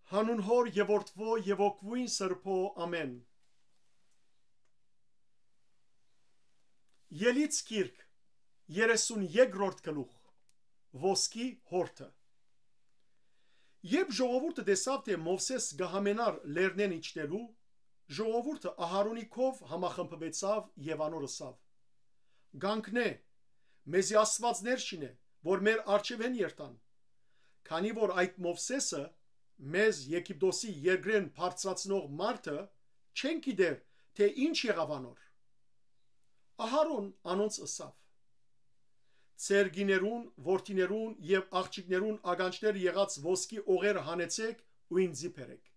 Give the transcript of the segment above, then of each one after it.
Հանուն հոր եւ որդվո եւ օգվույն սրբո ամեն։ Ելից գիրք 32-րդ գլուխ ոսկի հորթը։ Երբ ժողովուրդը տեսավ, թե Մովսես գահամենար լեռնեն իջնելու, ժողովուրդը Ահարոնի քով համախմբվեցավ եւ անոր ասավ. «Գանքնե, մեզի աստվածներ շինե, որ մեր արչեվեն երթան, քանի որ այդ Մովսեսը մեզ Եգիպտոսի երկրեն բարձրացնող մարդը չեն գիտեր, թե ինչ եղավ անոր»։ Ահարոն անոնց ասավ. «Ձեր գիներուն, որդիներուն եւ աղջիկներուն ականջներ եղած ոսկի օղերը հանեցեք ու ինձի բերեք»։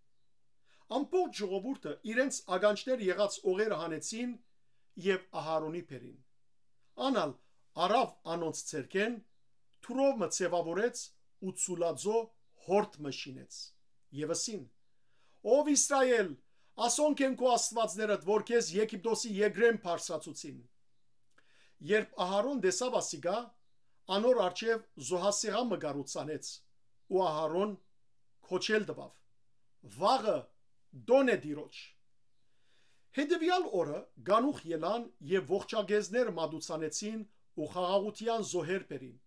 Ամբողջ ժողովուրդը իրենց ականջներ եղած օղերը հանեցին եւ Ահարոնի բերին։ Անալ արավ անոնց ցերկեն, թուրով մը ցևավորեց ու ցուլածո հորդ մշինեց եւ ասին. «Ով Իսրայել, ասոնք են քո աստվածներդ, որ քեզ Եգիպտոսի երկրեն բարձրացուցին»։ Երբ Ահարոն տեսավ ասիգա, անոր արջև զոհասեղան մը գառուցանեց ու Ահարոն քոչել տվավ. «Վաղը դոն է դիրոջ»։ Հետևյալ օրը գանուխ ելան եւ ողջագեզներ մատուցանեցին ու խաղաղության զոհեր բերին։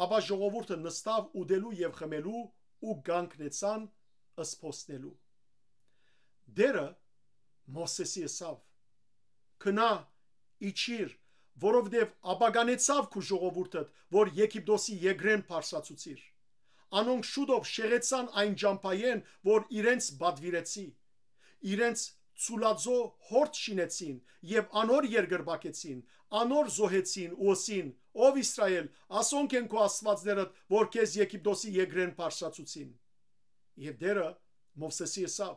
Ապա ժողովուրդը նստավ ուդելու եւ խմելու ու գանքնեցան ըսփոսնելու։ Դերը Մովսեսի ասավ. «Քնա, իջիր, որովհետև ապագանեցավ քու ժողովուրդդ, որ Եգիպտոսի երկրեն բարձրացուցիր։ Անոնք շուտով շեղեցան այն ջամփայեն, որ իրենց բադվիրեցի, իրենց ցուլածո հորդ շինեցին եւ անոր երկրբակեցին, անոր զոհեցին ու ասին. «Ով Իսրայել, ասոնք են քո աստվածներդ, որ քեզ Եգիպտոսի երկրեն բարձրացուցին»։ Եվ դերը Մովսեսի ասավ.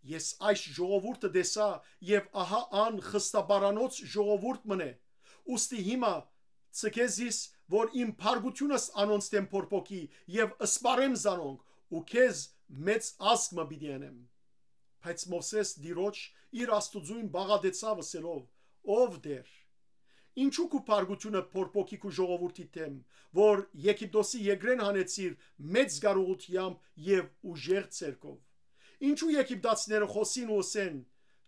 «Ես այս ժողովուրդը տեսա եւ ահա ան խստաբարանոց ժողովուրդ մնե, ուստի հիմա ցկեզիս, որ իմ փարգությունս անոնց դեմ փորփոքի եւ ըսպարեմ զանոնք ու քեզ մեծ ազգ մը պիտի անեմ»։ Բայց Մովսես դիրոջ իր աստուծույն բաղադեցավ ասելով. «Ով դեր, ինչու քու փարգությունը փորփոքի քու ժողովրդի դեմ, որ Եգիպտոսի երկրեն հանեցիր մեծ գարողությամբ եւ ուժեղ ցերկով։ Ինչու եգիպտացիները խոսին ու ասեն.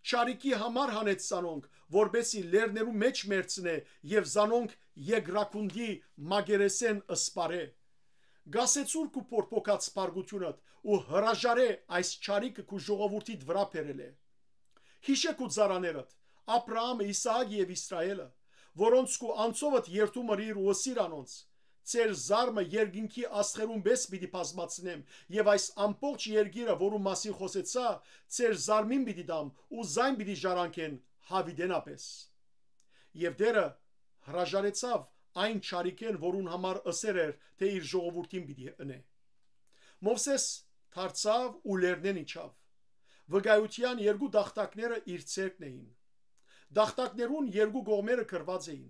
«Չարիքի համար հանեց զանոնք, որբեսի լեռներու մեջ մերցնե եւ զանոնք եգրակունդի մագերեսեն ըսպարե»։ Գասեցուր քու փորփոքած փարգությունդ ու հրաժարե այս չարիքը քու ժողովրդիդ վրա բերել է։ Հիշե քու ծառաներդ Աբրահամը, Իսահակ եւ Իսրայելը, որոնց քու անցովդ երթում ըրիր ու ասիր անոնց. «Ձեր զարմը երկինքի աստղերուն պես պիտի բազմացնեմ եւ այս ամբողջ երկիրը, որում մասին խոսեցա, ձեր զարմին պիտի դամ ու զայն պիտի ժառանգեն հավիդենապես»։ Եվ դերը հրաժարեցավ այն չարիքեն, որուն համար ըսեր էր, թե իր ժողովրդին պիտի ընե։ Մովսես դարձավ ու լեռնեն իջավ։ Վկայության երկու դախտակները իր ցերկն էին։ Դախտակներուն երկու կողմերը կրված էին։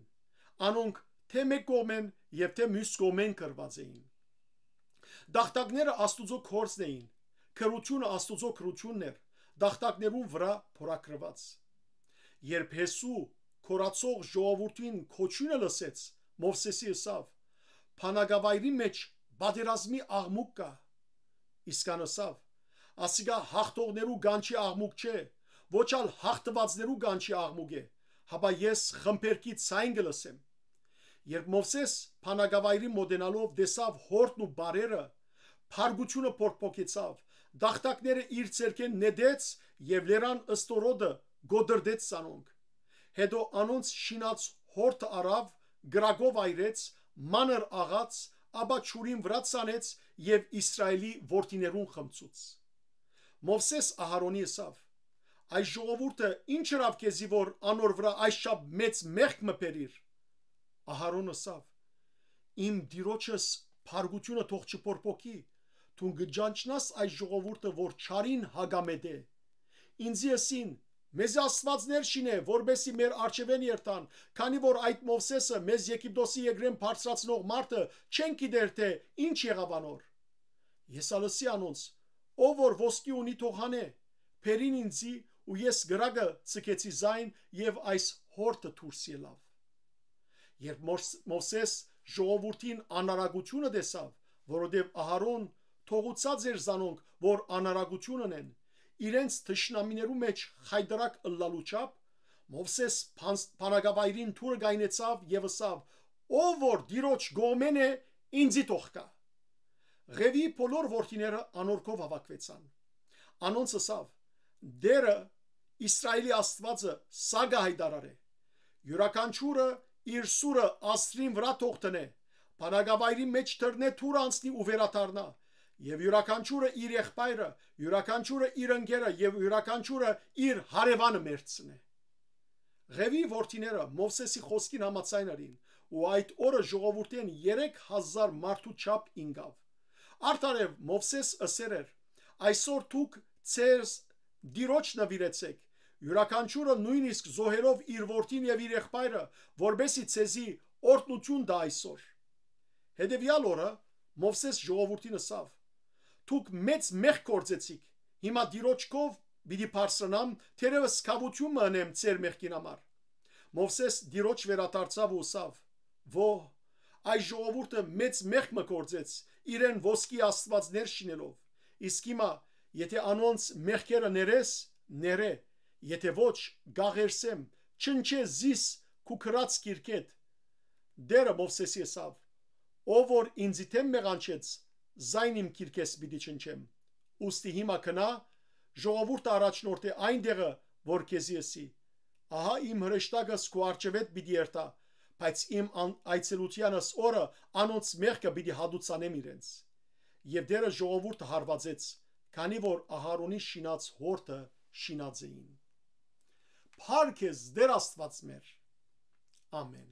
Անոնք թե մեկ կողմեն եւ թե մյուս կողմեն կրված էին։ Դախտակները Աստուծո քորձն էին, քրությունը Աստուծո քրությունն էր, դախտակներուն վրա փորակրված։ Երբ Հեսու քորացող ժողովրդին քոչյունը լսեց, Մովսեսի ասավ. «Փանագավայրի մեջ բادرազմի աղմուկ կա»։ Իսկ անասավ. «Ասիգա հաղթողներու գանչի աղմուկ չէ, ոչ ալ հաղթվածներու գանչի աղմուկ է, հապա ես խմբերքի ցայն կլսեմ»։ Երբ Մովսես փանագավայրի մոտենալով տեսավ հորտն ու բարերը, փարգությունը փորփոքեցավ, դախտակները իր ցերկեն նետեց եւ լերան ըստորոդը գոդրդեց զանոնք։ Հետո անոնց շինած հորտը արավ, գրագով այրեց, մանր աղաց, ապա ճուրին վրա ցանեց եւ Իսրայելի որդիներուն խմցուց։ Մովսես Ահարոնի ասավ. «Այս ժողովուրդը ինչ հրավ քեզի, որ անոր վրա այսչափ մեծ մեղք մը բերիր»։ Ահարոն ասավ. «Իմ դիրոջս փարգությունը թող չփորփոքի, դու գճանչնաս այս ժողովուրդը, որ չարին հագամետ է։ Ինձի ասին. մեզ աստվածներ շինե, որբեսի մեր արչեվեն երթան, քանի որ այդ Մովսեսը մեզ Եգիպտոսի երկրեն բարձրացնող մարդը չեն գիտեր, թե ինչ եղավ անոր։ Ես ալսի անոնց. ով որ ոսկի ունի թող հանե, բերին ինձի ու ես գրագը ցկեցի զայն եւ այս հորտը դուրս ելավ։ Երբ Մովսես ժողովրդին անարագությունը տեսավ, որովհետև Ահարոն թողուցած էր զանոնք, որ անարագություն ունեն, իրենց թշնամիներու մեջ խայդրակ ըլլալու չափ, Մովսես փանագավայրին թուրը գայնեցավ եւ ըսավ. «Ով որ դիրոջ գոմեն է, ինձի թող կա»։ Ղևի բոլոր որդիները անորքով հավաքվեցան։ Անոնց ըսավ. «Դերը Իսրայելի Աստվածը սագա հայդարար է։ Յուրաքանչյուրը իր սուրը աստրին վրա թող տնե, փանագավայրի մեջ թռնե թուրը անցնի ու վերադառնա, եւ յուրաքանչյուրը իր եղբայրը, յուրաքանչյուրը իր ընկերը եւ յուրաքանչյուրը իր հարևանը մերցնե»։ Ղևի որդիները Մովսեսի խոսքին համաձայն արին, ու այդ օրը ժողովուրդեն 3000 մարդու չափ ինգավ։ Արդարև Մովսես ըսեր էր. «Այսօր դուք ցերս դիրոջ նվիրեցեք, յուրաքանչյուրը նույնիսկ զոհերով իր որդին եւ իր եղբայրը, որբեսի ցեզի օրտնություն դա այսօր»։ Հետևյալ օրը Մովսես ժողովուրդին ըսավ. «Դուք մեծ մեղք գործեցիք, հիմա դիրոջքով պիտի բարձրանամ, թերևս քավություն մնեմ ձեր մեղքին համար»։ Մովսես դիրոջ վերադարձավ ու ըսավ. «Ո՛, այս ժողովուրդը մեծ մեղք մը գործեց, իրեն ոսկի աստվածներ շինելով, իսկ հիմա եթե անոնց մեղքերը ներես, ներե, եթե ոչ, գաղերսեմ, չնչե զիս քու քրած կիրկետ»։ Դերը Մովսեսի ըսավ. «Ով որ ինձի թեմ մեղանչեց, զայն իմ կիրկես պիտի չնչեմ։ Ուստի հիմա քնա, ժողովուրդը առաջնորդե այն դեղը, որ քեզի ըսի. ահա իմ հրեշտակս քու արջևետ պիտի երթա, բայց իմ այցելությանս օրը անոնց մեղքը պիտի հադուցանեմ իրենց»։ Եվ դերը ժողովուրդը հարվածեց, քանի որ Ահարոնի շինած հորթը շինած էին։ Փառք քեզ Տեր Աստված մեր։ Ամեն։